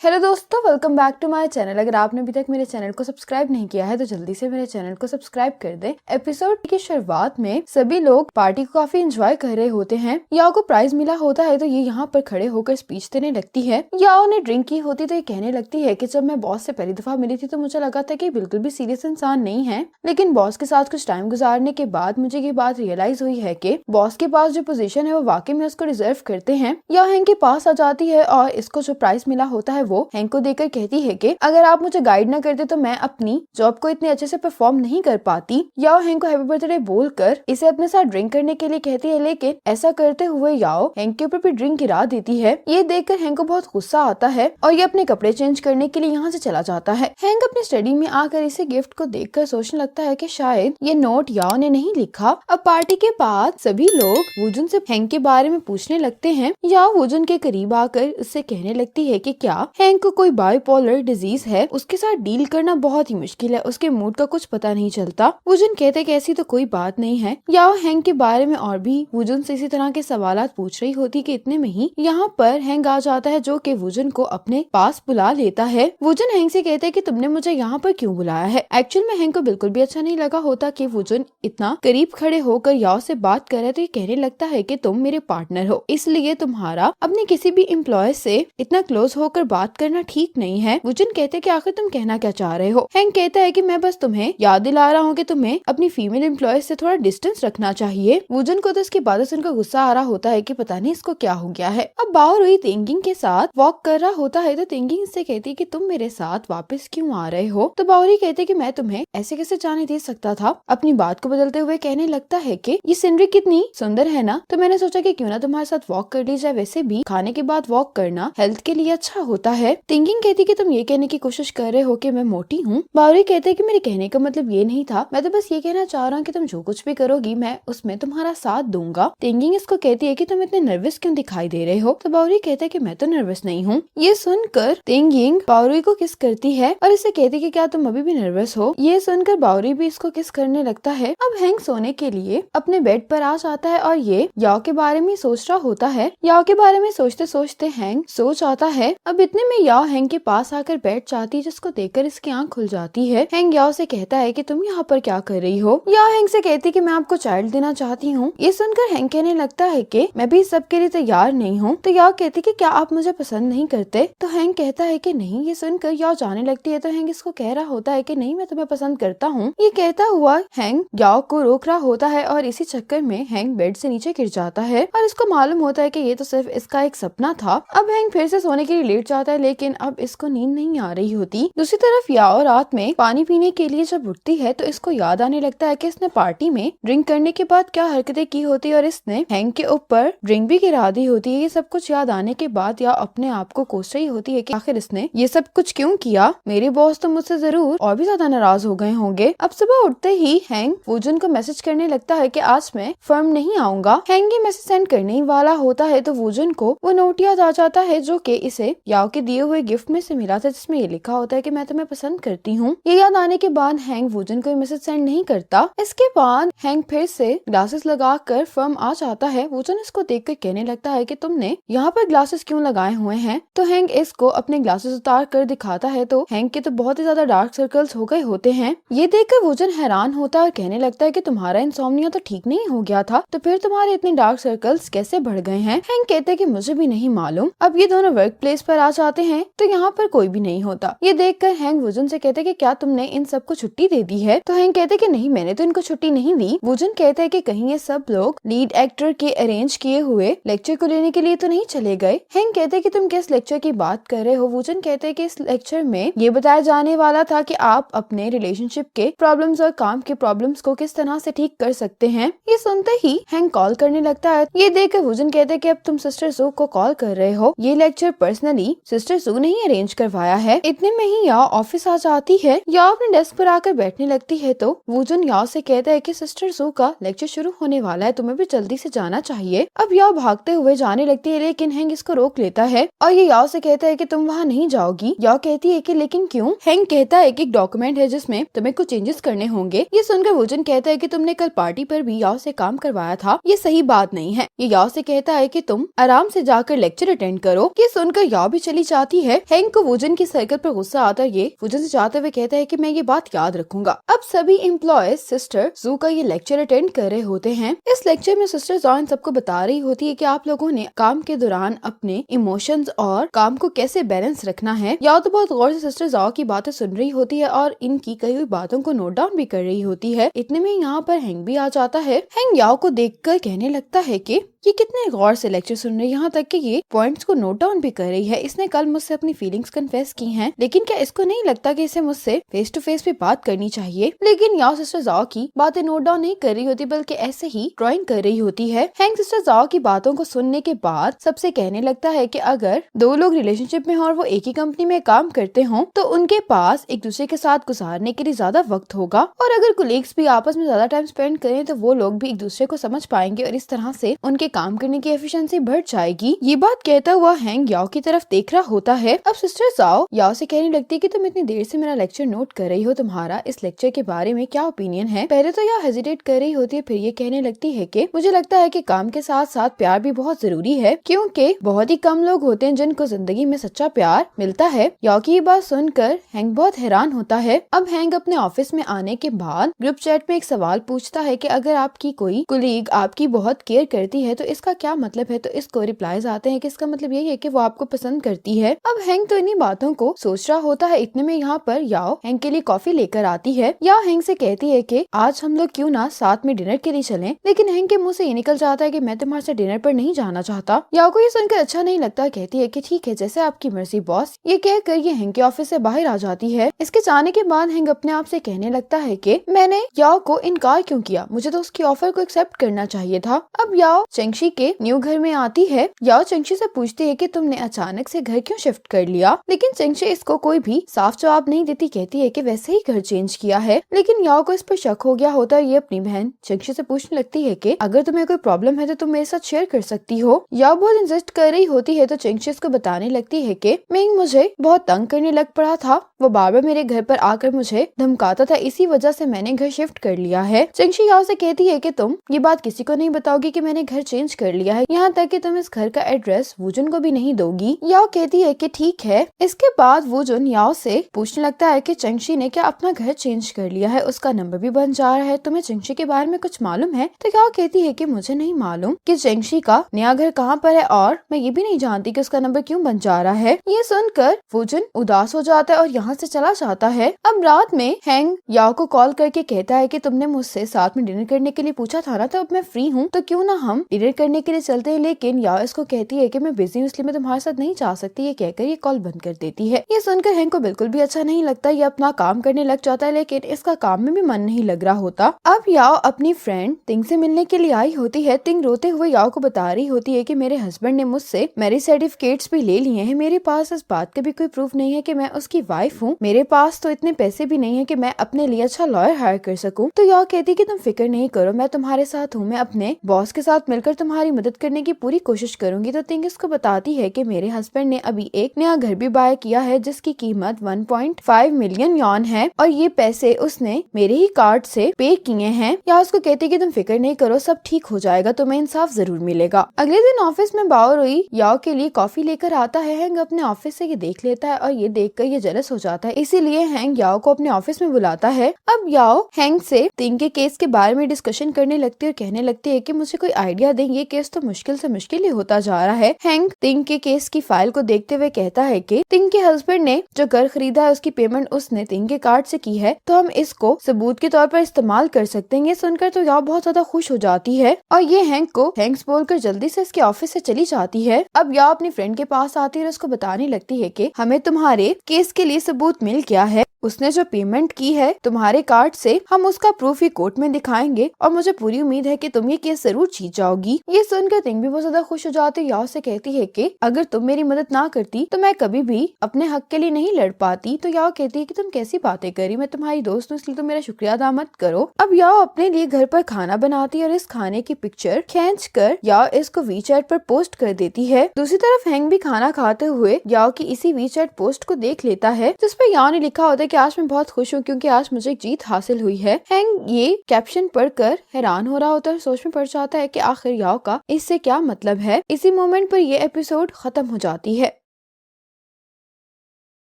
Hello दोस्तों, welcome back to my channel. अगर आपने अभी तक मेरे चैनल को सब्सक्राइब नहीं किया है तो जल्दी से मेरे चैनल को सब्सक्राइब कर दें। एपिसोड की शुरुआत में सभी लोग पार्टी को काफी एंजॉय कर रहे होते हैं। याओ को प्राइज मिला होता है तो ये यहाँ पर खड़े होकर स्पीच देने लगती है। याओ ने ड्रिंक की होती तो ये कहने लगती है कि जब मैं बॉस से पहली दफा मिली थी तो मुझे लगा था कि बिल्कुल भी सीरियस इंसान नहीं है, लेकिन बॉस के साथ कुछ टाइम गुजारने के बाद मुझे ये बात रियलाइज हुई है कि बॉस के पास जो पोजीशन है वो वाकई में उसको डिजर्व करते हैं। या हैंक के पास आ जाती है और इसको जो प्राइज मिला होता है वो हैंक को देकर कहती है कि अगर आप मुझे गाइड न करते तो मैं अपनी जॉब को इतने अच्छे से परफॉर्म नहीं कर पाती। याओ हैंक को हैप्पी बर्थडे बोलकर इसे अपने साथ ड्रिंक करने के लिए कहती है, लेकिन ऐसा करते हुए याओ हैंक के ऊपर भी ड्रिंक गिरा देती है। ये देखकर हैंक को बहुत गुस्सा आता है और ये अपने कपड़े चेंज करने के लिए यहाँ से चला जाता है। हैंक अपनी स्टडी में आकर इसे गिफ्ट को देखकर सोचने लगता है कि शायद ये नोट याओ ने नहीं लिखा। अब पार्टी के बाद सभी लोग वुजुन से हैंक के बारे में पूछने लगते हैं। याओ वुजुन के करीब आकर उससे कहने लगती है कि क्या हैंक को कोई बाइपोलर डिजीज है, उसके साथ डील करना बहुत ही मुश्किल है, उसके मूड का कुछ पता नहीं चलता। वुजुन कहते कि ऐसी तो कोई बात नहीं है। याओ हैंक के बारे में और भी वुजुन से इसी तरह के सवालात पूछ रही होती कि इतने में ही यहाँ पर हैंक आ जाता है जो कि वुजुन को अपने पास बुला लेता है। वुजुन हैंक से कहते हैं कि तुमने मुझे यहाँ पर क्यों बुलाया है। एक्चुअल में हैंक को बिल्कुल भी अच्छा नहीं लगा होता कि वुजुन इतना करीब खड़े होकर याओ से बात कर रहे, तो ये कहने लगता है कि तुम मेरे पार्टनर हो, इसलिए तुम्हारा अपने किसी भी एम्प्लॉय से इतना क्लोज होकर बात करना ठीक नहीं है। वुजुन कहते हैं कि आखिर तुम कहना क्या चाह रहे हो। हैंक कहता है कि मैं बस तुम्हें याद दिला रहा हूँ कि तुम्हें अपनी फीमेल एम्प्लॉय से थोड़ा डिस्टेंस रखना चाहिए। वुजुन को तो इसकी बातें सुनकर गुस्सा आ रहा होता है कि पता नहीं इसको क्या हो गया है। अब बाओ रुई तेंगिंग के साथ वॉक कर रहा होता है तो तेंगिंग इससे कहती है कि तुम मेरे साथ वापस क्यों आ रहे हो। तो बाओ रुई कहते कि मैं तुम्हें ऐसे कैसे जाने दे सकता था। अपनी बात को बदलते हुए कहने लगता है कि ये सीनरी कितनी सुंदर है ना, तो मैंने सोचा कि क्यों ना तुम्हारे साथ वॉक कर ली जाए। वैसे भी खाने के बाद वॉक करना हेल्थ के लिए अच्छा होता है। तेंगिंग कहती कि तुम ये कहने की कोशिश कर रहे हो कि मैं मोटी हूँ। बाओरी कहते हैं कि मेरे कहने का मतलब ये नहीं था, मैं तो बस ये कहना चाह रहा हूँ कि तुम जो कुछ भी करोगी मैं उसमें तुम्हारा साथ दूंगा। तेंगिंग इसको कहती है कि तुम इतने नर्वस क्यों दिखाई दे रहे हो। तो बाओरी कहता है कि मैं तो नर्वस नहीं हूँ। ये सुनकर तेंगिंग बाओरी को किस करती है और इसे कहती है कि क्या तुम अभी भी नर्वस हो। ये सुनकर बाओरी भी इसको किस करने लगता है। अब हैंक सोने के लिए अपने बेड पर आ जाता है और ये याओ के बारे में सोच रहा होता है। याओ के बारे में सोचते सोचते हैंक सो जाता है। अब इतने में याओ हैंक के पास आकर बैठ जाती है, जिसको देखकर इसकी आंख खुल जाती है। हैंक याओ से कहता है कि तुम यहाँ पर क्या कर रही हो। याओ हैंक से कहती कि मैं आपको चाइल्ड देना चाहती हूँ। ये सुनकर हैंक कहने लगता है कि मैं भी सब के लिए तैयार नहीं हूँ। तो याओ कहती कि क्या आप मुझे पसंद नहीं करते। तो हैंक कहता है कि नहीं। ये सुनकर याओ जाने लगती है तो हैंक इसको कह रहा होता है कि नहीं, मैं तुम्हें पसंद करता हूँ। ये कहता हुआ हैंक याओ को रोक रहा होता है और इसी चक्कर में हैंक बेड से नीचे गिर जाता है और इसको मालूम होता है कि ये तो सिर्फ इसका एक सपना था। अब हैंक फिर से सोने के लिए लेट जाता है, लेकिन अब इसको नींद नहीं आ रही होती। दूसरी तरफ याओ रात में पानी पीने के लिए जब उठती है तो इसको याद आने लगता है कि इसने पार्टी में ड्रिंक करने के बाद क्या हरकतें की होती और इसने हैंक के ऊपर ड्रिंक भी गिरा दी होती है। ये सब कुछ याद आने के बाद या अपने आप को कोस रही होती है कि आखिर इसने ये सब कुछ क्यों किया। मेरे बॉस तो मुझसे जरूर और भी ज्यादा नाराज हो गए होंगे। अब सुबह उठते ही हैंक वुजुन को मैसेज करने लगता है कि आज मैं फर्म नहीं आऊंगा। हैंक ये मैसेज सेंड करने ही वाला होता है तो वुजुन को वो नोट याद आ जाता है जो कि इसे याओ के दिए हुए गिफ्ट में से मिला था, जिसमें ये लिखा होता है कि मैं तुम्हें पसंद करती हूँ। ये याद आने के बाद हैंक वुजुन को मैसेज सेंड नहीं करता। इसके बाद हैंक फिर से ग्लासेस लगाकर फर्म आ जाता है। वुजुन इसको देखकर कहने लगता है कि तुमने यहाँ पर ग्लासेस क्यों लगाए हुए हैं। तो हैंक इसको अपने ग्लासेस उतार कर दिखाता है तो हैंक के तो बहुत ही ज्यादा डार्क सर्कल्स हो गए होते हैं। ये देखकर वुजुन हैरान होता है और कहने लगता है कि तुम्हारा इंसोम्निया तो ठीक नहीं हो गया था, तो फिर तुम्हारे इतने डार्क सर्कल्स कैसे बढ़ गए हैं। हैंक कहते हैं कि मुझे भी नहीं मालूम। अब ये दोनों वर्क प्लेस पर आ जाते हैं तो यहाँ पर कोई भी नहीं होता। ये देखकर हैंक वुजुन से कहते हैं कि क्या तुमने इन सबको छुट्टी दे दी है। तो हैंक कहते हैं कि नहीं, मैंने तो इनको छुट्टी नहीं दी। वुजुन कहते हैं कि कहीं ये सब लोग लीड एक्टर के अरेंज किए हुए लेक्चर को लेने के लिए तो नहीं चले गए। हैंक कहते हैं कि तुम किस लेक्चर की बात कर रहे हो। वुजुन कहते हैं कि इस लेक्चर में ये बताया जाने वाला था कि आप अपने रिलेशनशिप के प्रॉब्लम्स और काम के प्रॉब्लम्स को किस तरह से ठीक कर सकते हैं। ये सुनते ही हैंक कॉल करने लगता है। ये देखकर वुजुन कहते हैं कि अब तुम सिस्टर सू को कॉल कर रहे हो। ये लेक्चर पर्सनली सिस्टर सू ने ही अरेंज करवाया है। इतने में ही याओ ऑफिस आ जाती है। याओ अपने डेस्क पर आकर बैठने लगती है तो वुजुन याओ से कहता है कि सिस्टर सू का लेक्चर शुरू होने वाला है, तुम्हें भी जल्दी से जाना चाहिए। अब याओ भागते हुए जाने लगती है, लेकिन हैंक इसको रोक लेता है और ये याओ से कहता है कि तुम वहाँ नहीं जाओगी। याओ कहती है कि लेकिन क्यों। हैंक कहता है कि एक डॉक्यूमेंट है जिसमें तुम्हें कुछ चेंजेस करने होंगे। ये सुनकर वुजुन कहता है कि तुमने कल पार्टी पर भी याओ से काम करवाया था, ये सही बात नहीं है। ये याओ से कहता है कि तुम आराम से जाकर लेक्चर अटेंड करो। ये सुनकर याओ भी चली जाती है। हैंक को वुजन की सर्कल पर गुस्सा आता है। ये वुजन से जाते हुए कहता है कि मैं ये बात याद रखूंगा। अब सभी एम्प्लॉयज सिस्टर जू का ये लेक्चर अटेंड कर रहे होते हैं। इस लेक्चर में सिस्टर जॉ इन सबको बता रही होती है कि आप लोगों ने काम के दौरान अपने इमोशंस और काम को कैसे बैलेंस रखना है। या तो बहुत गौर से सिस्टर जॉ की बातें सुन रही होती है और इनकी कई हुई बातों को नोट डाउन भी कर रही होती है। इतने में यहाँ पर हैंक भी आ जाता है। हैंक याओ को देखकर कहने लगता है कि ये कितने गौर से लेक्चर सुन रही है, यहाँ तक कि ये पॉइंट्स को नोट डाउन भी कर रही है। इसने कल मुझसे अपनी फीलिंग्स कन्फेस की हैं, लेकिन क्या इसको नहीं लगता कि इसे मुझसे फेस टू फेस पे बात करनी चाहिए। लेकिन याओ सिस्टर जाओ की बातें नोट डाउन नहीं कर रही होती, बल्कि ऐसे ही ड्राइंग कर रही होती है। हैंक सिस्टर जाओ की बातों को सुनने के बाद सबसे कहने लगता है कि अगर दो लोग रिलेशनशिप में हो और वो एक ही कंपनी में काम करते हो तो उनके पास एक दूसरे के साथ गुजारने के लिए ज्यादा वक्त होगा, और अगर कोलीग्स भी आपस में ज्यादा टाइम स्पेंड करें तो वो लोग भी एक दूसरे को समझ पाएंगे और इस तरह से उनके काम करने की एफिशिएंसी बढ़ जाएगी। ये बात कहता हुआ हैंक याओ की तरफ देख रहा होता है। अब सिस्टर जाओ याओ से कहने लगती है कि तुम इतनी देर से मेरा लेक्चर नोट कर रही हो, तुम्हारा इस लेक्चर के बारे में क्या ओपिनियन है। पहले तो याओ हेजिटेट कर रही होती है, फिर ये कहने लगती है कि मुझे लगता है कि काम के साथ साथ प्यार भी बहुत जरूरी है, क्योंकि बहुत ही कम लोग होते हैं जिनको जिंदगी में सच्चा प्यार मिलता है। याओ की ये बात सुनकर हैंक बहुत हैरान होता है। अब हैंक अपने ऑफिस में आने के बाद ग्रुप चैट में एक सवाल पूछता है कि अगर आपकी कोई कोलीग आपकी बहुत केयर करती है तो इसका क्या मतलब है। तो इसको रिप्लाईज आते हैं कि इसका मतलब यही है कि वो आपको पसंद करती है। अब हैंक तो इन्हीं बातों को सोच रहा होता है। इतने में यहाँ पर याओ हैंक के लिए कॉफी लेकर आती है। याओ हैंक से कहती है कि आज हम लोग क्यों ना साथ में डिनर के लिए चलें, लेकिन हैंक के मुंह से ये निकल जाता है कि मैं तुम्हारे साथ डिनर पर नहीं जाना चाहता। याओ को ये सुनकर अच्छा नहीं लगता, कहती है कि ठीक है, जैसे आपकी मर्जी बॉस। ये कहकर ये हैंक के ऑफिस से बाहर आ जाती है। इसके जाने के बाद हैंक अपने आप से कहने लगता है कि मैंने याओ को इनकार क्यों किया, मुझे तो उसकी ऑफर को एक्सेप्ट करना चाहिए था। अब याओ चेंगशी के न्यू घर में आती है। याओ चेंगशी से पूछती है कि तुमने अचानक से घर क्यों शिफ्ट कर लिया, लेकिन चेंगशी इसको कोई भी साफ जवाब नहीं देती, कहती है कि वैसे ही घर चेंज किया है। लेकिन याओ को इस पर शक हो गया होता है। ये अपनी बहन चेंगशी से पूछने लगती है कि अगर तुम्हें कोई प्रॉब्लम है तो तुम मेरे साथ शेयर कर सकती हो। याओ बहुत इंसिस्ट कर रही होती है तो चेंगशी इसको बताने लगती है कि मिंग मुझे बहुत तंग करने लग पड़ा था, वो बार बार मेरे घर पर आकर मुझे धमकाता था, इसी वजह से मैंने घर शिफ्ट कर लिया है। चेंगशी याओ से कहती है कि तुम ये बात किसी को नहीं बताओगी कि मैंने घर चेंज कर लिया है, यहाँ तक कि तुम इस घर का एड्रेस वुजन को भी नहीं दोगी। याओ कहती है कि ठीक है। इसके बाद वुजन याओ से पूछने लगता है कि चेंगशी ने क्या अपना घर चेंज कर लिया है, उसका नंबर भी बन जा रहा है, तुम्हें चेंगशी के बारे में कुछ मालूम है। तो याओ कहती है कि मुझे नहीं मालूम कि चेंगशी का नया घर कहाँ पर है, और मैं ये भी नहीं जानती कि उसका नंबर क्यों बन जा रहा है। ये सुनकर वुजन उदास हो जाता है और यहाँ से चला जाता है। अब रात में हैंक याओ को कॉल करके कहता है कि तुमने मुझसे साथ में डिनर करने के लिए पूछा था ना, तो अब मैं फ्री हूँ, तो क्यों ना हम डिनर करने के लिए चलते हैं। लेकिन याओ इसको कहती है कि मैं बिजी हूँ इसलिए मैं तुम्हारे साथ नहीं जा सकती। ये कहकर ये कॉल बंद कर देती है। ये सुनकर हैंक को बिल्कुल भी अच्छा नहीं लगता। ये अपना काम करने लग जाता है, लेकिन इसका काम में भी मन नहीं लग रहा होता। अब याओ अपनी फ्रेंड तिंग से मिलने के लिए आई होती है। तिंग रोते हुए याओ को बता रही होती है कि मेरे हस्बैंड ने मुझसे मैरिज सर्टिफिकेट्स भी ले लिए हैं, मेरे पास इस बात का भी कोई प्रूफ नहीं है कि मैं उसकी वाइफ हूँ, मेरे पास तो इतने पैसे भी नहीं है कि मैं अपने लिए अच्छा लॉयर हायर कर सकूं। तो याओ कहती कि तुम फिक्र नहीं करो, मैं तुम्हारे साथ हूँ, मैं अपने बॉस के साथ मिलकर तुम्हारी मदद करने की पूरी कोशिश करूंगी। तो तिंग इसको बताती है कि मेरे हस्बैंड ने अभी एक नया घर भी बाय किया है जिसकी कीमत 1.5 मिलियन यॉन है, और ये पैसे उसने मेरे ही कार्ड से पे किए हैं। या उसको कहती कि तुम फिक्र नहीं करो, सब ठीक हो जाएगा, तुम्हें इंसाफ जरूर मिलेगा। अगले दिन ऑफिस में बाओरुई याओ के लिए कॉफी लेकर आता है। हैंक अपने ऑफिस से ये देख लेता है और ये देखकर ये जेलस हो जाता है, इसीलिए हैंक याओ को अपने ऑफिस में बुलाता है। अब याओ हैंक से तिंग के केस के बारे में डिस्कशन करने लगती है और कहने लगती है कि मुझे कोई आइडिया दें, ये केस तो मुश्किल से मुश्किल ही होता जा रहा है। हैंक तिंग के केस की फाइल को देखते हुए कहता है कि तिंग के हस्बैंड ने जो घर खरीदा है उसकी पेमेंट उसने तिंग के कार्ड से की है, तो हम इसको सबूत के तौर पर इस्तेमाल कर सकते हैं। ये सुनकर तो याओ बहुत ज्यादा खुश हो जाती है और ये हैंक को थैंक्स बोलकर जल्दी से इसके ऑफिस से चली जाती है। अब याओ अपनी फ्रेंड के पास आती है और उसको बताने लगती है कि हमें तुम्हारे केस के लिए सबूत मिल गया है, उसने जो पेमेंट की है तुम्हारे कार्ड से, हम उसका प्रूफ ही कोर्ट में दिखाएंगे और मुझे पूरी उम्मीद है कि तुम ये केस जरूर जीत जाओगी। ये सुनकर तिंग भी बहुत ज्यादा खुश हो जाती है। याओ से कहती है कि अगर तुम मेरी मदद ना करती तो मैं कभी भी अपने हक के लिए नहीं लड़ पाती। तो याओ कहती है कि तुम कैसी बातें करी, मैं तुम्हारी दोस्त हूँ इसलिए तुम मेरा शुक्रिया अदा मत करो। अब याओ अपने लिए घर पर खाना बनाती है और इस खाने की पिक्चर खींच कर याओ इसको वीचैट पर पोस्ट कर देती है। दूसरी तरफ हैंक भी खाना खाते हुए याओ की इसी वीचैट पोस्ट को देख लेता है जिसपे याओ ने लिखा होता है कि आज मैं बहुत खुश हूँ क्योंकि आज मुझे एक जीत हासिल हुई है। हैंक ये कैप्शन पढ़कर हैरान हो रहा होता है और सोच में पड़ जाता है कि आखिर याओ का इससे क्या मतलब है। इसी मोमेंट पर ये एपिसोड खत्म हो जाती है।